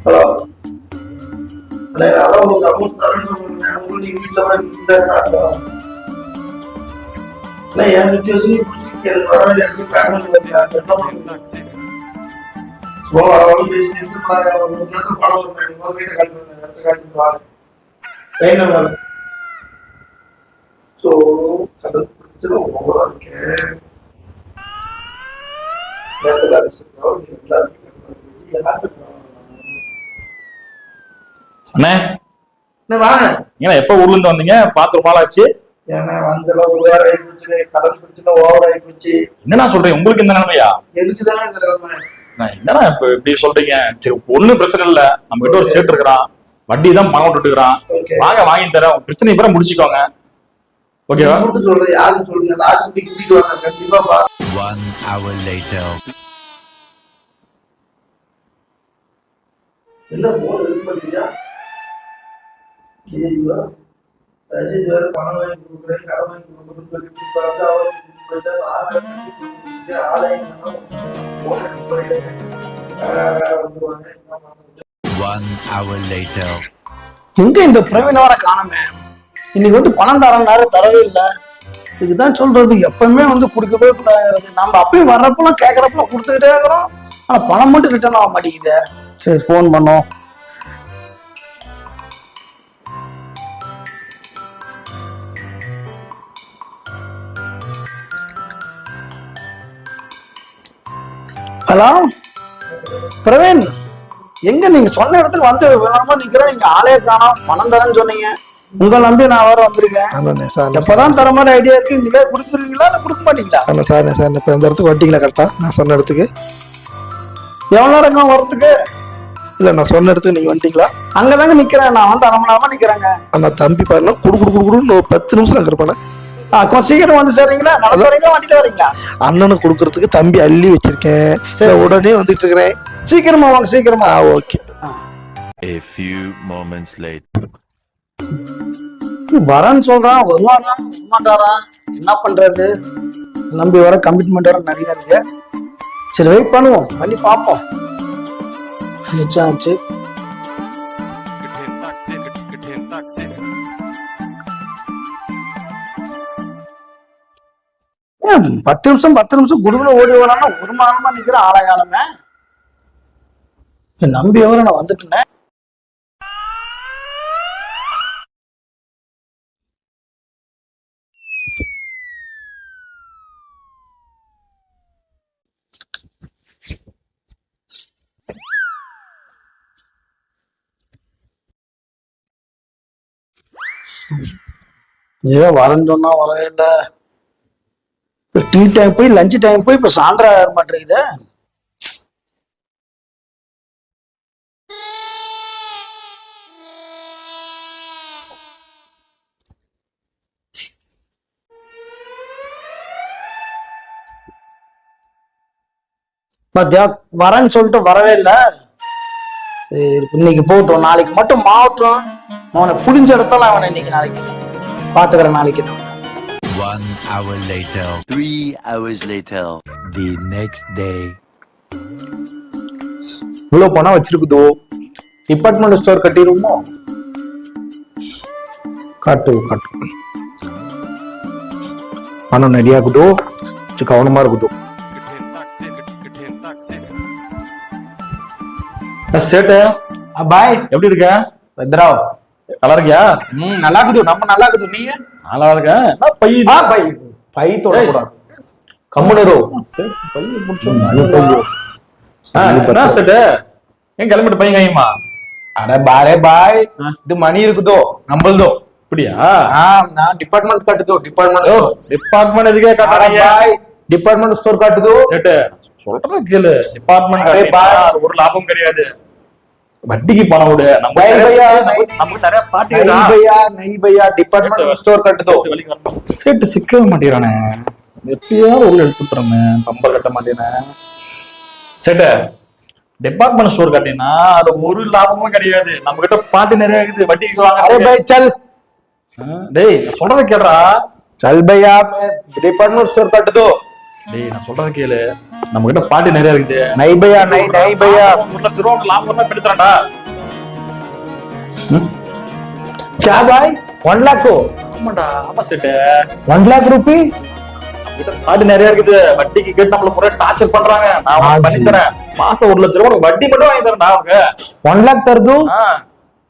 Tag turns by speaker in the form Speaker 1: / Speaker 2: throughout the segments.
Speaker 1: Hello அதான் உங்களுக்கு amount தரேன்னு சொல்றேன். அவங்க நீங்க வீட்டுல போய் காட்டுறோம். என் சுச்சுவேஷன் எனக்கு வர வேண்டிய இடத்துல பேமெண்ட் வரல. சும்மா வரவங்க பேசி டென்ஷன் பண்ணாங்க. ஒரு 3 நேரத்தில் பணம் வரும். வீட்டை காட்டி பண்ணுங்க, இடத்த காட்டி பாருங்க. வேணா வேலை. ஸோ அது பிரச்சனை ஓவரா இருக்கேன்.
Speaker 2: எப்ப ஊர்ல இருந்து வந்தீங்க? 4 நாள் ஆச்சு.
Speaker 1: ஏன்னா வந்தல ஒரு வாரம் ஆயிப்போச்சு. கடன் பிரச்சனை ஓவர் ஆயிப்போச்சு.
Speaker 2: என்னன்னா சொல்றீங்க? உங்களுக்கு இந்த நிலைமையா?
Speaker 1: எனக்கு தானே இந்த நிலைமை.
Speaker 2: என்னன்னா இப்ப இப்படி சொல்றீங்க? சரி, ஒண்ணும் பிரச்சனை இல்ல. நம்ம கிட்ட ஒரு சேட்டு இருக்கிறான், வட்டி தான் பணம் விட்டுட்டுக்கிறான். வாங்க வாங்கி தரேன், பிரச்சனை இப்ப முடிச்சுக்கோங்க. ஓகேவா?
Speaker 1: கூட்டு சொல்றேன். யாரும் சொல்லுங்க, லாஸ்ட் கூட்டிட்டு வாங்க கண்டிப்பா.
Speaker 3: 1 hour later.
Speaker 1: என்ன போன் ரெடி பண்ணியா? ஐயோ அஜித் வேற பணம் வாங்கி கொடுக்குறேன், கடன் வாங்கி கொடுக்குறேன்னு சொல்லிட்டு பார்த்து அவன் போயிட்டா ஆலயம்
Speaker 3: 1 hour later.
Speaker 4: எங்க இந்த பிரவீன் வர காணமே? இன்னைக்கு வந்து பணம் தரனாரு, தரவே இல்லை. இதுதான் சொல்றது, எப்பவுமே வந்து கொடுக்கவே கூடாது. நம்ம அப்பயும் வர்றப்பெல்லாம் கேட்கறப்பெல்லாம் கொடுத்துக்கிட்டே இருக்கிறோம். ஆனா பணம் மட்டும் ரிட்டர்ன் ஆக மாட்டேங்குது. சரி, போன் பண்ணோம். ஹலோ பிரவீன், எங்க நீங்க சொன்ன இடத்துக்கு வந்து வேணாமா நிக்கிறேன். நீங்க ஆளே காணோம். பணம் தரேன்னு சொன்னீங்க. உங்களை நம்பி நான் வேற வந்திருக்கேன். எப்பதான் தர மாதிரி ஐடியா இருக்கு. நீங்க கொடுத்துருவீங்களா இல்ல கொடுக்க மாட்டீங்களா?
Speaker 5: சார் இப்ப இந்த இடத்துக்கு வட்டிங்களா கரெக்டா? நான் சொன்ன இடத்துக்கு
Speaker 4: எவ்வளவு நேரம் வரத்துக்கு?
Speaker 5: இல்ல, நான் சொன்ன இடத்துக்கு நீங்க வந்துட்டீங்களா?
Speaker 4: அங்கதாங்க நிக்கிறேன். நான் வந்து 1/2 மணி நேரமா நிக்கிறேங்க.
Speaker 5: ஆனா தம்பி பாருங்க, குடுன்னு 10 நிமிஷம் அங்க இருப்பானே.
Speaker 4: கொஞ்சம் சீக்கிரம் வந்து சேர்றீங்களா? நடந்துறீங்களா வண்டியில வரீங்களா?
Speaker 5: அண்ணனுக்கு கொடுக்கறதுக்கு தம்பி அள்ளி வச்சிருக்கேன். சரி, உடனே வந்துட்டு இருக்கிறேன்.
Speaker 4: சீக்கிரமா வாங்க, சீக்கிரமா.
Speaker 5: Okay.
Speaker 3: A few moments later.
Speaker 4: வரேன்னு சொல்றான், வருவானா வரமாட்டாரா? என்ன பண்றது? நம்பி வர கமிட்மெண்ட் வர நிறைய இருக்கு. சரி, வெயிட் பண்ணுவோம், பண்ணி பார்ப்போம். ஆச்சு. பத்து நிமிஷம் குடுகுல ஓடி வரானா 1 மணி நேரமா நிக்கிற ஆழகாலமே. நம்பி எவர நான் வந்துட்டேன். ஏன் வரேன்னு சொன்னா வரவே இல்லை. டீ டைம் போய் லஞ்ச் டைம் போய் இப்ப சாயந்தரம் ஆக மாட்டேங்குது. பாத்தியா, வரேன்னு சொல்லிட்டு வரவே இல்லை. சரி, இன்னைக்கு போட்டோம். நாளைக்கு மட்டும் மாவட்டம் அவனை புடிஞ்ச இடத்தால அவனை இன்னைக்கு நாளைக்கு பாத்துக்கிறேன். நாளைக்கு
Speaker 3: 1 hour later. 3 hours later. The next day.
Speaker 6: இவ்வளவு பணம் வச்சிருக்குதோ, டிபார்ட்மெண்ட் ஸ்டோர் கட்டிடுவோமோ? காட்டு பணம் நிறையாக்குதோ, கவனமா இருக்குதோ. சேட்டு
Speaker 7: பாய்,
Speaker 6: எப்படி இருக்க?
Speaker 7: பத்ராவ்
Speaker 6: நல்லா இருக்கியா?
Speaker 7: நல்லா இருக்குது. நம்ம நல்லா இருக்குது. நீங்க
Speaker 6: நல்லா இருக்க?
Speaker 7: பை தொடக்கூடாது. கம்முனரோ
Speaker 6: கிளம்பிட்டு பையன் கையுமா?
Speaker 7: அட பாரே பாய், இது மணி இருக்குதோ நம்மளதோ.
Speaker 6: அப்படியா?
Speaker 7: நான் டிபார்ட்மெண்ட் கட்டுதோ.
Speaker 6: டிபார்ட்மெண்ட் எதுக்கே கட்டுறாங்க?
Speaker 7: டிபார்ட்மெண்ட் ஸ்டோர் கட்டுதோ.
Speaker 6: சேட்டு சொல்றது கேளு. டிபார்ட்மெண்ட் ஒரு லாபம் கிடையாது. வட்டிக்கு பணம் விடு.
Speaker 7: டிபார்ட்மெண்ட் ஸ்டோர் கட்டுதோ.
Speaker 6: சேட்டு சிக்கவே மாட்டேங்கிறானே. எப்பயாவது உள்ள எடுத்துட்டுறமே, பம்பர் கட்ட மாட்டேனே. சேட்டு டிபார்ட்மெண்ட் ஸ்டோர் கட்டினா அது ஒரு லாபமும் கிடையாது. நம்ம கிட்ட பாட்டு நிறைய இருக்குது. வட்டிக்கு வாங்க.
Speaker 7: டேய்,
Speaker 6: சொல்றத கேடுறா.
Speaker 7: चल भैया, मैं डिपार्टमेंट स्टोर कट दो.
Speaker 6: டேய் நான் சொல்றது கேளு, நம்ம கிட்ட பாட்டி நிறைய இருக்குது.
Speaker 7: नहीं भैया नहीं नहीं भैया
Speaker 6: 1 லட்சம் ரூபா லாபமா எடுத்துறான்டா.
Speaker 7: क्या भाई 1 लाख को
Speaker 6: ஆமாடா, ஆமா சேட்டு.
Speaker 7: 1 लाख रुपए
Speaker 6: கிட்ட பாட்டி நிறைய இருக்குது. வட்டிக்கு கேட்டு நம்மள முறை டார்ச்சர் பண்றாங்க. நான் உனக்கு பண்ணி தரேன். மாசம் 1 லட்சம் ரூபாய் வட்டி மட்டும் வாங்கி தரேன்டா உனக்கு.
Speaker 7: 1 लाख कर दूं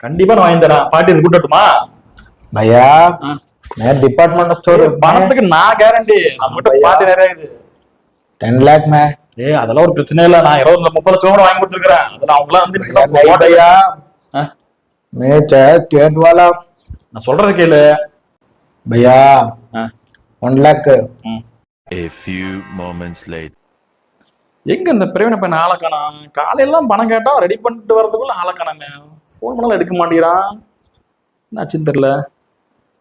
Speaker 6: கண்டிப்பா நான் வாங்கி தரேன். பாட்டி இது கூட்டட்டுமா?
Speaker 7: भैया मैं डिपार्टमेंट स्टोर
Speaker 6: பணத்துக்கு நான் கேரண்டி. நம்ம கிட்ட பாட்டி நிறைய இருக்குது.
Speaker 7: 10 लाख में
Speaker 6: அதெல்லாம் ஒரு பிரச்சனை இல்ல. நான் 20-30 லட்சம் ரூபாய் வாங்கி கொடுத்துருக்கேன். அது நான் அவங்களாம் வந்து
Speaker 7: नहीं भैया मैं चाहे स्टेट वाला
Speaker 6: நான் சொல்றது கேளு.
Speaker 7: भैया 1 lakh
Speaker 3: A few moments later.
Speaker 6: எங்க இந்த பிரவீன பையன் ஆளை காணோம். காலையெல்லாம் பணம் கேட்டா ரெடி பண்ணிட்டு வரதுக்குள்ள ஆளை காணாமே. போன் பண்ணாலும் எடுக்க மாட்டேங்கிறான். என்னாச்சுன்னு தெரியல.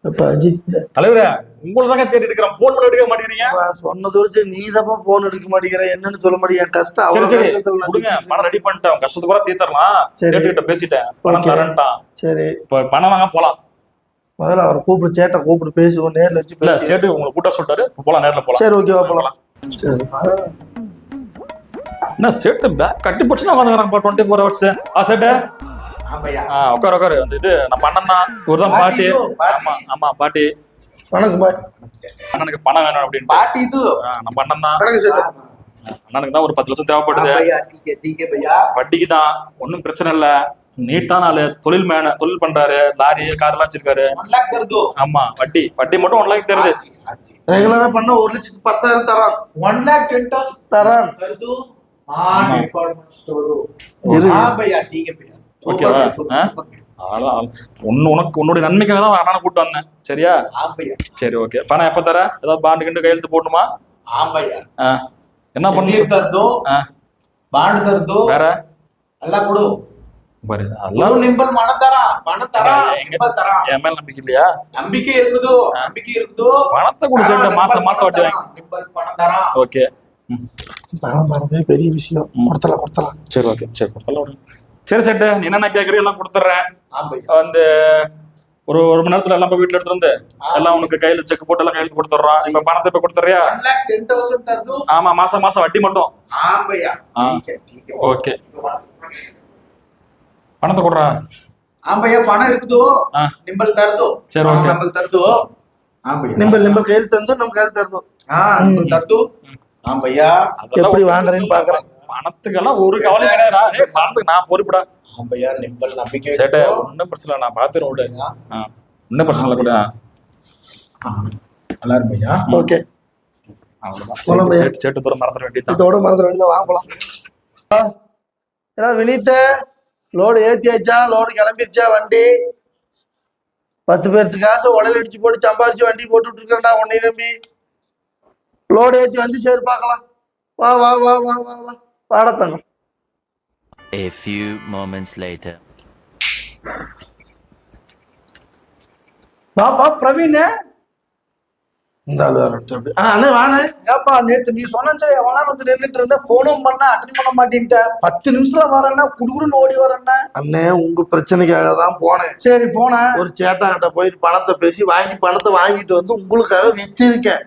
Speaker 4: அப்ப அஜித்
Speaker 6: தலைவரே, உங்களை தாங்க தேடி எடுக்கிறேன். போன் பண்ண எடுக்க மாட்டேங்கிறீங்க.
Speaker 4: சொன்னது வச்சு நீ தான் போன் எடுக்க மாட்டேங்கிற, என்னன்னு சொல்ல மாட்டேங்க. கஷ்டம்
Speaker 6: சரி
Speaker 4: அவ்வளவு
Speaker 6: சரி
Speaker 4: கஷ்டத்துல நான்
Speaker 6: கொடுங்க, பணம் ரெடி பண்ணிட்டேன். கஷ்டத்துக்கு கூட தீர்த்தரலாம்.
Speaker 4: சரி.
Speaker 6: சேட்டுக்கிட்ட பேசிட்டேன். பணம்
Speaker 4: Okay.
Speaker 6: தரேன்ட்டான்.
Speaker 4: சரி,
Speaker 6: இப்ப பணம் வாங்க போலாம்.
Speaker 4: முதல்ல அவரை கூப்பிடு, சேட்டை கூப்பிடு, பேசுவோம், நேர்ல வச்சு
Speaker 6: இல்ல
Speaker 4: பேசி.
Speaker 6: சேட்டு உங்களை கூட்ட சொல்லிட்டாரு. இப்ப போலாம், நேர்ல போலாம்.
Speaker 4: சரி, ஓகேவா, போலாம். சரி,
Speaker 6: என்ன சேட்டு பேக் கட்டி போச்சுன்னா உட்காந்துக்கிறாங்க 24 hours. சேட்டு உட்காரு உட்காரு. அந்த இது நம்ம அண்ணன் தான். இவர்தான் பாட்டி. ஆமா ஆமா பாட்டி.
Speaker 4: வணக்கம் பாய்.
Speaker 6: அண்ணனுக்கு பணம் வேணும் அப்படின்னு.
Speaker 7: पार्टी तू
Speaker 6: நம்ம அண்ணன் தான்.
Speaker 4: வணக்கம் சேட்டு.
Speaker 6: அண்ணனுக்கு தான் ஒரு 10 லட்சம் தேவைப்படுது.
Speaker 7: ठीक है भैया
Speaker 6: வட்டிக்கு தான். ஒன்னும் பிரச்சனை இல்ல. நீட்டான ஆளு. தொழில் பண்றாரு. லாரி கார் எல்லாம் வச்சிருக்காரு.
Speaker 7: 1 लाख कर दो
Speaker 6: ஆமா வட்டி மட்டும் 1 लाख தருது.
Speaker 4: ரெகுலரா பண்ண 1,10,000 தரான்.
Speaker 7: 1 लाख 10,000
Speaker 4: தரான்.
Speaker 7: कर दो हाँ डिपार्टमेंट स्टोर
Speaker 4: இரு.
Speaker 7: हाँ भैया ठीक है भैया
Speaker 6: ஓகேவா? உனக்கு உன்னுடைய நன்மைக்காக தான் அண்ணனை கூட்டு வந்தேன். சரியா?
Speaker 7: हाँ भैया
Speaker 6: சரி ஓகே. பணம் எப்ப தர? ஏதாவது பாண்டு கிண்டு கையெழுத்து போடணுமா?
Speaker 7: हाँ भैया
Speaker 6: என்ன பண்ணு?
Speaker 7: चेक कर दो बांड कर दो
Speaker 6: வேற
Speaker 7: अल्लाह कोडो
Speaker 6: பாரு
Speaker 7: कोडो
Speaker 6: அதெல்லாம்
Speaker 7: निंबल मन तरा निंबल तरा
Speaker 6: என் மேல நம்பிக்கை இல்லையா?
Speaker 7: நம்பிக்கை இருக்குதோ
Speaker 6: பணத்தை கூட சொல்லிட்டு மாசம் வட்டி வாங்கி.
Speaker 7: நிம்பல் பணம் தரா
Speaker 6: ஓகே
Speaker 4: பணம் வரதே பெரிய விஷயம். கொடுத்தலாம்.
Speaker 6: சரி ஓகே சரி கொடுத்தலாம். சரி சேட்டு, நீ என்னென்ன கேட்குறீங்க எல்லாம் கொடுத்துட்றேன்.
Speaker 7: हाँ भैया
Speaker 6: வந்து ஒரு மணி நேரத்துல எல்லாம் போய் வீட்டுல எடுத்துட்டு வந்து எல்லாம் உனக்கு கையில செக் போட்டு எல்லாம் கையெழுத்து கொடுத்துட்றோம். இப்ப பணத்தை இப்ப கொடுத்துறியா?
Speaker 7: 1 लाख 10,000 कर दो
Speaker 6: ஆமா மாசம் வட்டி மட்டும்.
Speaker 7: हाँ भैया ठीक है
Speaker 6: ஓகே பணத்தை கொடுறா.
Speaker 7: हाँ भैया பணம் இருக்குதோ நிம்பல் தர दो
Speaker 6: சரி ஓகே.
Speaker 7: நிம்பல் தர दो हाँ भैया
Speaker 4: நிம்பல் கையில் தந்தோம், நம்ம கையில் தருதோம்.
Speaker 7: हाँ निம்பल तर दो हाँ भैया
Speaker 4: எப்படி வாங்குறேன்னு பாக்குறேன்.
Speaker 6: பணத்துக்கெல்லாம் ஒரு கவலை கிடையாதுடா. ஏய் பணத்துக்கு நான் பொறுப்புடா.
Speaker 7: हाँ भैया निम्बल नம்பிக்கை
Speaker 6: சேட்டே ஒன்னும் பிரச்சனை இல்லை. நான் பாத்துறேன் விடு. ஒன்னும் பிரச்சனை இல்லை கூட.
Speaker 7: நல்லா இருக்கு भैया
Speaker 4: ஓகே,
Speaker 6: அவ்வளவுதான். சேட்டு தூரம் மறந்துட வேண்டியது.
Speaker 4: இதோட மறந்துட வேண்டியதான். வாங்கலாம். ஏன்னா வினீத்த லோடு ஏத்தியாச்சா? லோடு கிளம்பிருச்சா? வண்டி 10 பேருக்கு காசு உடல் அடிச்சு போட்டு சம்பாரிச்சு வண்டி போட்டு இருக்கா உன்னை நம்பி. லோடு ஏத்தி வந்து சரி பார்க்கலாம். வா வா வா வா வா வா பாடத்தங்க.
Speaker 3: A few moments later.
Speaker 4: வாப்பா பிரவீன். இந்த ஆளு அண்ணே வாண்ணே.
Speaker 8: ஏப்பா நேத்து நீ சொன்ன எவ்வளோ வந்து நின்றுட்டு இருந்த, போனும் பண்ண அட்டன் பண்ண மாட்டேன்ட்ட. 10 நிமிஷத்துல வரேன்னா குடுகுடுன்னு ஓடி வரேன்னா.
Speaker 4: அண்ணே உங்க பிரச்சனைக்காக தான் போனேன்.
Speaker 8: சரி போனேன்.
Speaker 4: ஒரு சேட்டாங்கிட்ட போயிட்டு பணத்தை பேசி பணத்தை வாங்கிட்டு வந்து உங்களுக்காக வச்சிருக்கேன்.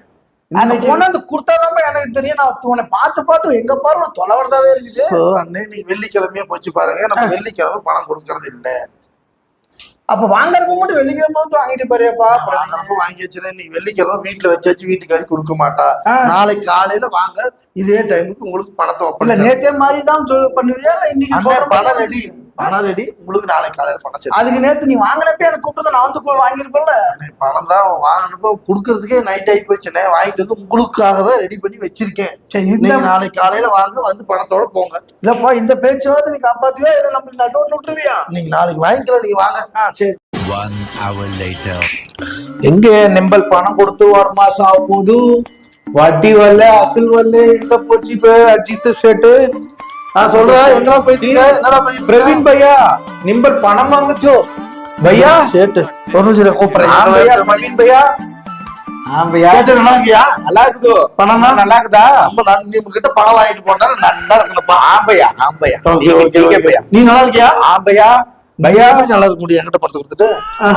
Speaker 8: அந்த கொண்டாந்து கொடுத்தாதான் எனக்கு தெரியும். நான் உன்னை பார்த்து எங்க பாரு தொலைவரதாவே இருக்குது.
Speaker 4: அண்ணே நீங்க வெள்ளிக்கிழமையே போச்சு பாருங்க. நம்ம வெள்ளிக்கிழமை பணம் கொடுக்கறது இல்லை.
Speaker 8: அப்ப வாங்குறப்ப மட்டும் வெள்ளிக்கிழமை வந்து வாங்கிட்டு பாருப்பா.
Speaker 4: வாங்கி வச்சுருந்தேன். நீங்க வெள்ளிக்கிழமை வீட்டுல வச்சாச்சு வீட்டுக்காரி கொடுக்க மாட்டா. நாளைக்கு காலையில வாங்க, இதே டைமுக்கு உங்களுக்கு பணத்தை
Speaker 8: இல்ல நேத்தே மாதிரி தான் பண்ணுவியா? இல்ல இன்னைக்கு
Speaker 4: பணம் ரெடி உங்களுக்கு நாளைக்கு காலையில பணம் சரி.
Speaker 8: அதுக்கு நேத்து நீ வாங்கினப்ப எனக்கு கூப்பிட்டு நான் வந்து வாங்கிருப்பேன்ல.
Speaker 4: பணம் தான் வாங்கினப்ப கொடுக்கறதுக்கே நைட் ஆகி போச்சுனே. வாங்கிட்டு வந்து உங்களுக்காக தான் ரெடி பண்ணி வச்சிருக்கேன். சரி நாளைக்கு காலையில வாங்க, வந்து பணத்தோட போங்க.
Speaker 8: இல்லப்பா இந்த பேச்சுவார்த்தை நீ காப்பாத்துவியா இல்ல நம்மளுக்கு நட்டோட்டு விட்டுருவியா?
Speaker 4: நீங்க நாளைக்கு வாங்கிக்கலாம், நீங்க வாங்க.
Speaker 8: சரி.
Speaker 3: 1 hour later.
Speaker 7: எங்க நிம்பல் பணம் கொடுத்து 1 மாசம் ஆக போகுது. வட்டி வரல அசல் வரல. எங்க போச்சு இப்ப அஜித் சேட்டு?
Speaker 4: நான் சொல்றேன் என்ன போயிட்டு
Speaker 7: பிரவீன் भैया निम्बल பணம் வாங்குச்சோ भैया
Speaker 4: சேட்டு ஒரு நிமிஷம் கூப்பிடுறேன்.
Speaker 7: हाँ भैया प्रवीण भैया हाँ भैया
Speaker 4: சேட்டு நல்லா இருக்கியா?
Speaker 7: நல்லா இருக்குதோ
Speaker 4: பணம்
Speaker 7: நல்லா இருக்குதா?
Speaker 4: நம்ம நம்ம கிட்ட பணம் வாங்கிட்டு போனா நல்லா இருக்கணும்ப்பா.
Speaker 7: हाँ भैया हाँ भैया
Speaker 4: ஓகே ஓகே
Speaker 7: ठीक है भैया
Speaker 4: நீ நல்லா இருக்கியா?
Speaker 7: हाँ भैया भैया
Speaker 4: நல்லா இருக்க முடியும் என்கிட்ட பணத்தை கொடுத்துட்டு.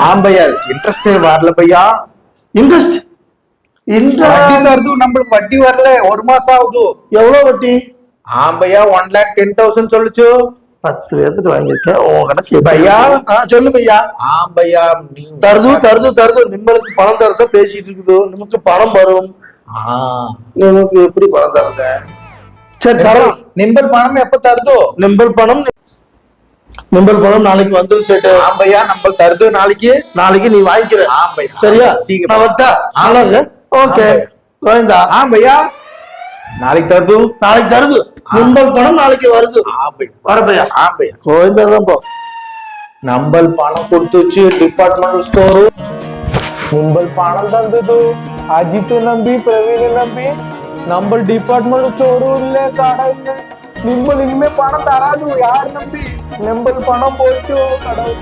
Speaker 7: हाँ भैया इंटरेस्ट வரல भैया.
Speaker 4: இன்ட்ரெஸ்ட் இன்றா
Speaker 7: வட்டி தருது நம்மளுக்கு வட்டி வரல 1 மாசம் ஆகுது.
Speaker 4: எவ்வளவு வட்டி?
Speaker 7: ஆம்பையா 1,10,000 சொல்லுச்சு.
Speaker 5: 10 பேர்த்துட்டு வாங்கியிருக்கேன் உன் கணக்கு எப்படி?
Speaker 7: பையா
Speaker 4: சொல்லு பையா.
Speaker 7: ஆம்பையா நீ
Speaker 4: தருது நிம்மளுக்கு பணம் தரத பேசிட்டு இருக்குது. நமக்கு பணம் வரும். நமக்கு எப்படி பணம் தரத? சரி தரோம்.
Speaker 7: நிம்பல் பணம் எப்ப தருதோ?
Speaker 4: நிம்பல் பணம் நாளைக்கு வந்துடும் சேட்டு.
Speaker 7: ஆம்பையா நம்பல் தருது
Speaker 4: நாளைக்கு நீ வாங்கிக்கிற.
Speaker 7: ஆம்பையா
Speaker 4: சரியா?
Speaker 7: ठीक है
Speaker 4: நான் வரட்டா? நல்லா இருக்கு. ஓகே கோவிந்தா.
Speaker 7: ஆம்பையா நாளைக்கு தருது.
Speaker 4: நிம்பல் பணம் நாளைக்கு வருது.
Speaker 7: ஆம்பையா
Speaker 4: வரப்பையா?
Speaker 7: ஆம்பையா
Speaker 4: கோவிந்தா தான் போ.
Speaker 7: நம்பல் பணம் கொடுத்துச்சு டிபார்ட்மெண்டல் ஸ்டோர். நிம்பல் பணம் தந்தது அஜித் நம்பி பிரவீன் நம்பி. நம்பல் டிபார்ட்மெண்டல் ஸ்டோரும் இல்ல கடை இல்ல. நிம்பல் இனிமே பணம் தராது யார் நம்பி? நிம்பல் பணம் போச்சு கடவுள்.